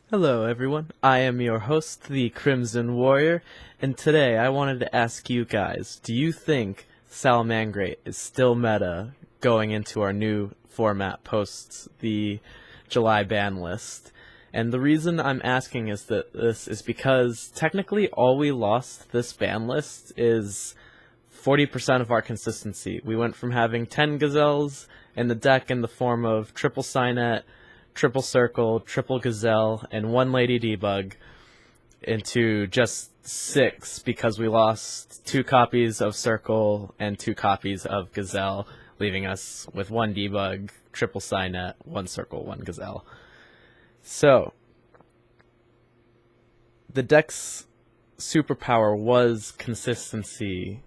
Hello everyone, I am your host, the Crimson Warrior, and today I wanted to ask you guys, do you think Salamangreat is still meta going into our new format post the July ban list? And the reason I'm asking is that this is because technically all we lost this ban list is 40% of our consistency. We went from having 10 gazelles in the deck in the form of triple Signet, triple circle, triple gazelle, and one lady debug into just 6 because we lost 2 copies of circle and 2 copies of gazelle, leaving us with 1 debug, triple Signet, 1 circle, 1 gazelle. So the deck's superpower was consistency.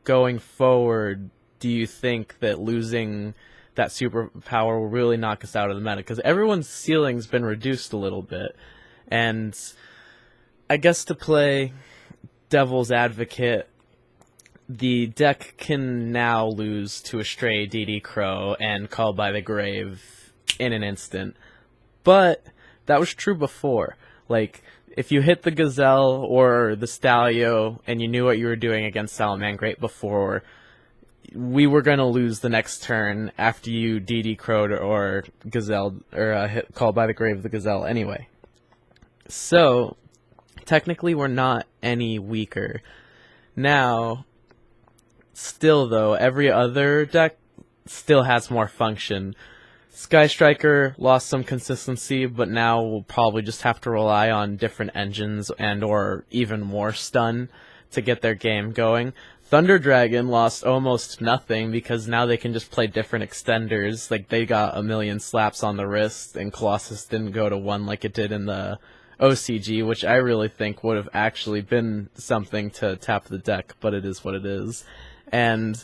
Going forward, do you think that losing that superpower will really knock us out of the meta? Because everyone's ceiling's been reduced a little bit. And I guess to play devil's advocate, the deck can now lose to a stray DD Crow and Call by the Grave in an instant. But that was true before. Like, if you hit the Gazelle or the Stalio and you knew what you were doing against Salamangreat before, we were going to lose the next turn after you DD Crowed or Gazelle, or hit Call by the Grave of the Gazelle anyway. So, technically we're not any weaker. Now, still though, every other deck still has more function. Sky Striker lost some consistency, but now we'll probably just have to rely on different engines and or even more stun to get their game going. Thunder Dragon lost almost nothing because now they can just play different extenders. Like, they got a million slaps on the wrist, and Colossus didn't go to 1 like it did in the OCG, which I really think would have actually been something to tap the deck, but it is what it is. And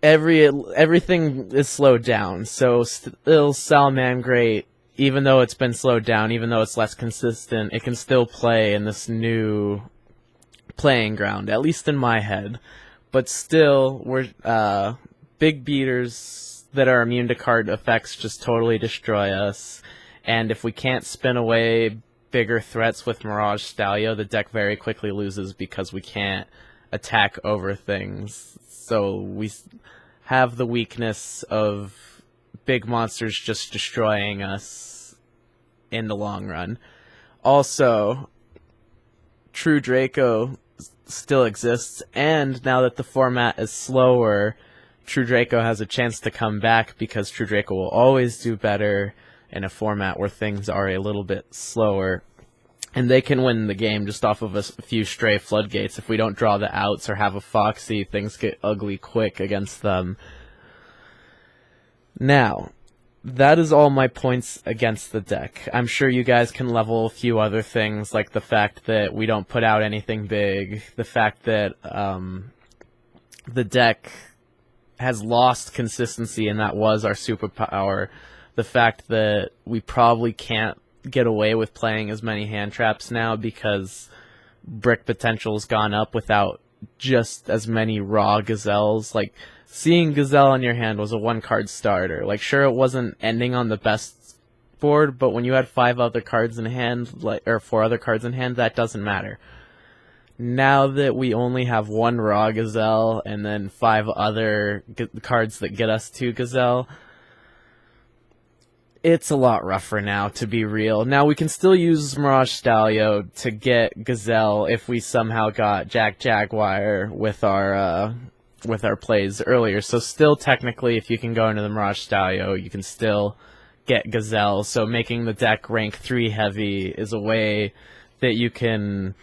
everything is slowed down, so still Salamangreat, even though it's been slowed down, even though it's less consistent, it can still play in this new playing ground, at least in my head. But still, we're big beaters that are immune to card effects just totally destroy us, and if we can't spin away bigger threats with Mirage Stalio, the deck very quickly loses because we can't attack over things. So we have the weakness of big monsters just destroying us in the long run. Also, True Draco still exists, and now that the format is slower, True Draco has a chance to come back because True Draco will always do better in a format where things are a little bit slower. And they can win the game just off of a few stray floodgates. If we don't draw the outs or have a Foxy, things get ugly quick against them. Now, that is all my points against the deck. I'm sure you guys can level a few other things, like the fact that we don't put out anything big, the fact that the deck has lost consistency and that was our superpower, the fact that we probably can't get away with playing as many hand traps now because brick potential's gone up without just as many raw gazelles. Like, seeing gazelle in your hand was a 1-card starter. Like, sure, it wasn't ending on the best board, but when you had 5 other cards in hand, like, or 4 other cards in hand, that doesn't matter. Now that we only have 1 raw gazelle and then 5 other cards that get us 2 gazelle, it's a lot rougher now, to be real. Now, we can still use Mirage Stalio to get Gazelle if we somehow got Jack Jaguar with our plays earlier. So still, technically, if you can go into the Mirage Stalio, you can still get Gazelle. So making the deck rank 3 heavy is a way that you can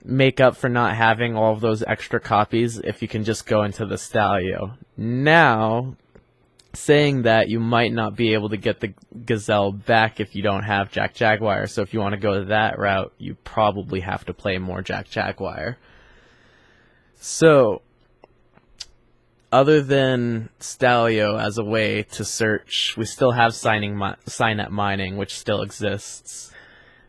make up for not having all of those extra copies if you can just go into the Stalio. Now, saying that, you might not be able to get the Gazelle back if you don't have Jack Jaguar, so if you want to go that route, you probably have to play more Jack Jaguar. So, other than Stalio as a way to search, we still have Signet Mining, which still exists.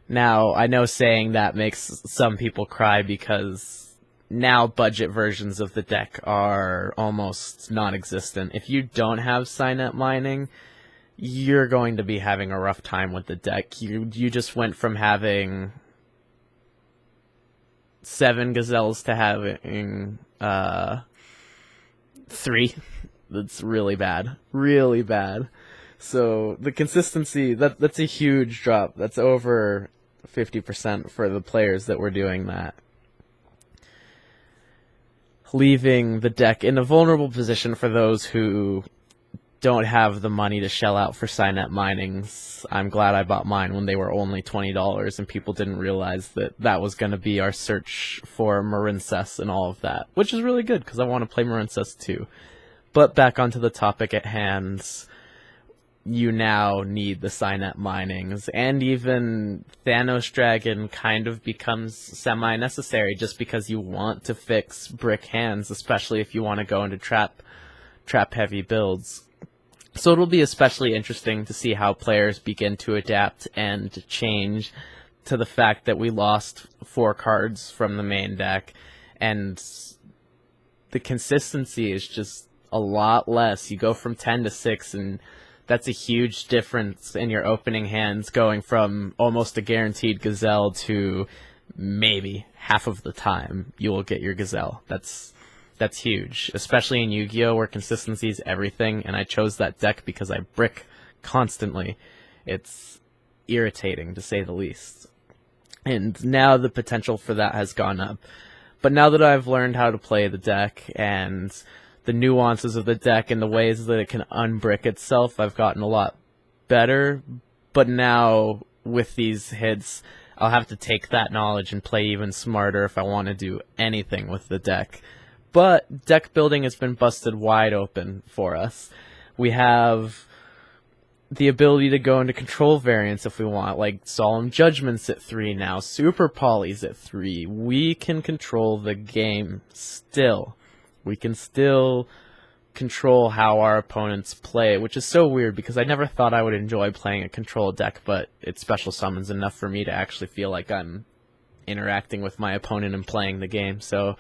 Now, I know saying that makes some people cry because now budget versions of the deck are almost non-existent. If you don't have Signet Mining, you're going to be having a rough time with the deck. You just went from having 7 gazelles to having 3. That's really bad. Really bad. So the consistency, that's a huge drop. That's over 50% for the players that were doing that. Leaving the deck in a vulnerable position for those who don't have the money to shell out for Signet minings. I'm glad I bought mine when they were only $20 and people didn't realize that that was going to be our search for Marincess and all of that, which is really good because I want to play Marincess too. But back onto the topic at hand, you now need the Signet minings, and even Thanos Dragon kind of becomes semi-necessary just because you want to fix brick hands, especially if you want to go into trap-heavy builds. So it'll be especially interesting to see how players begin to adapt and change to the fact that we lost 4 cards from the main deck, and the consistency is just a lot less. You go from 10 to 6, and that's a huge difference in your opening hands, going from almost a guaranteed gazelle to maybe half of the time you will get your gazelle. That's huge, especially in Yu-Gi-Oh! Where consistency is everything, and I chose that deck because I brick constantly. It's irritating, to say the least. And now the potential for that has gone up. But now that I've learned how to play the deck and the nuances of the deck and the ways that it can unbrick itself, I've gotten a lot better. But now, with these hits, I'll have to take that knowledge and play even smarter if I want to do anything with the deck. But deck building has been busted wide open for us. We have the ability to go into control variants if we want, like Solemn Judgments at 3 now, Super Polys at 3. We can control the game still. We can still control how our opponents play, which is so weird because I never thought I would enjoy playing a control deck, but it special summons enough for me to actually feel like I'm interacting with my opponent and playing the game. So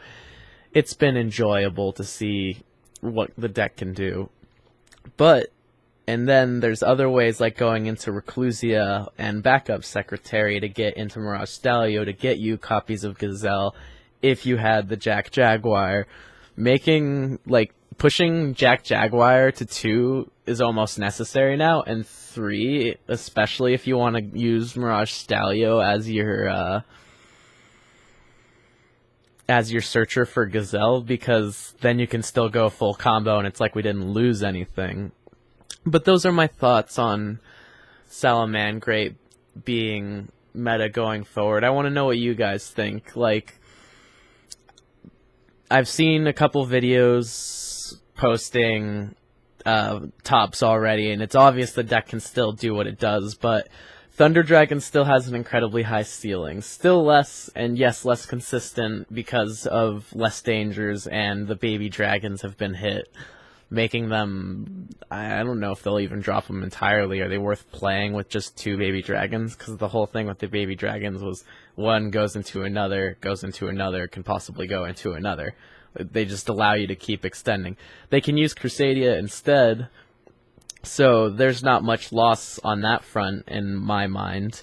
it's been enjoyable to see what the deck can do. And then there's other ways like going into Reclusia and Backup Secretary to get into Mirage Stallion to get you copies of Gazelle if you had the Jack Jaguar. Pushing Jack Jaguar to 2 is almost necessary now, and 3, especially if you want to use Mirage Stallion as your searcher for Gazelle, because then you can still go full combo and it's like we didn't lose anything. But those are my thoughts on Salamangreat being meta going forward. I want to know what you guys think. I've seen a couple videos posting tops already, and it's obvious the deck can still do what it does, but Thunder Dragon still has an incredibly high ceiling. Still less consistent because of less dangers, and the baby dragons have been hit, making them, I don't know if they'll even drop them entirely. Are they worth playing with just 2 baby dragons? Because the whole thing with the baby dragons was one goes into another, can possibly go into another. They just allow you to keep extending. They can use Crusadia instead, so there's not much loss on that front in my mind.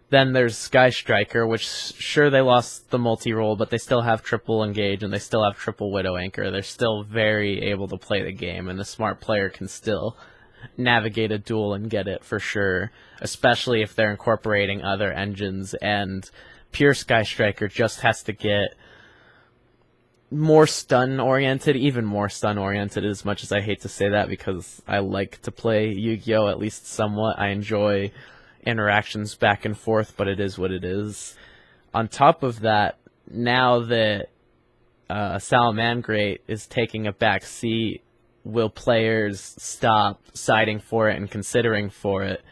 Then there's Sky Striker, which sure they lost the multi-roll, but they still have triple engage and they still have triple Widow Anchor. They're still very able to play the game, and the smart player can still navigate a duel and get it for sure, especially if they're incorporating other engines. And pure Sky Striker just has to get more stun-oriented, even more stun-oriented, as much as I hate to say that because I like to play Yu-Gi-Oh! At least somewhat. I enjoy interactions back and forth, but it is what it is. On top of that, now that Salamangreat is taking a back seat, will players stop siding for it and considering for it?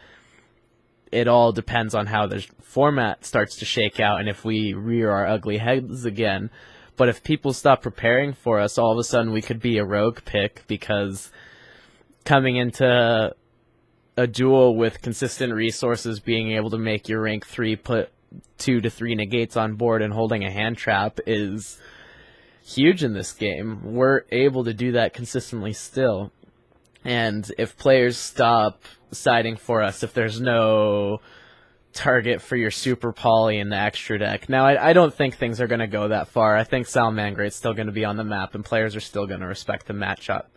It all depends on how the format starts to shake out and if we rear our ugly heads again. But if people stop preparing for us, all of a sudden we could be a rogue pick, because coming into a duel with consistent resources, being able to make your rank 3 put 2 to 3 negates on board and holding a hand trap is huge in this game. We're able to do that consistently still. And if players stop siding for us, if there's no target for your super poly in the extra deck. Now, I don't think things are going to go that far. I think Salamangreat's still going to be on the map, and players are still going to respect the matchup,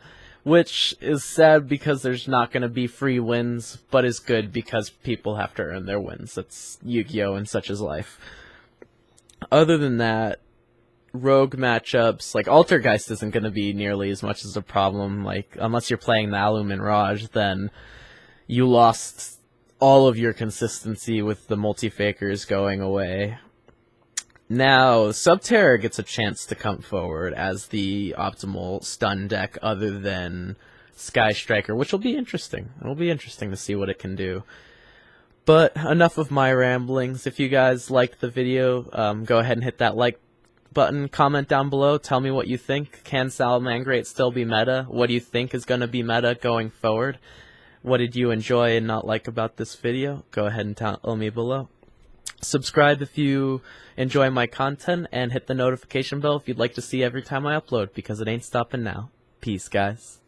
which is sad because there's not going to be free wins, but is good because people have to earn their wins. That's Yu-Gi-Oh! And such is life. Other than that, rogue matchups, like Altergeist isn't going to be nearly as much as a problem. Like, unless you're playing the Alumin Raj, then you lost all of your consistency with the multi-fakers going away. Now, Subterra gets a chance to come forward as the optimal stun deck other than Sky Striker, which will be interesting. It'll be interesting to see what it can do. But enough of my ramblings. If you guys liked the video, go ahead and hit that like button. Comment down below. Tell me what you think. Can Salamangreat still be meta? What do you think is going to be meta going forward? What did you enjoy and not like about this video? Go ahead and tell me below. Subscribe if you enjoy my content, and hit the notification bell if you'd like to see every time I upload, because it ain't stopping now. Peace, guys.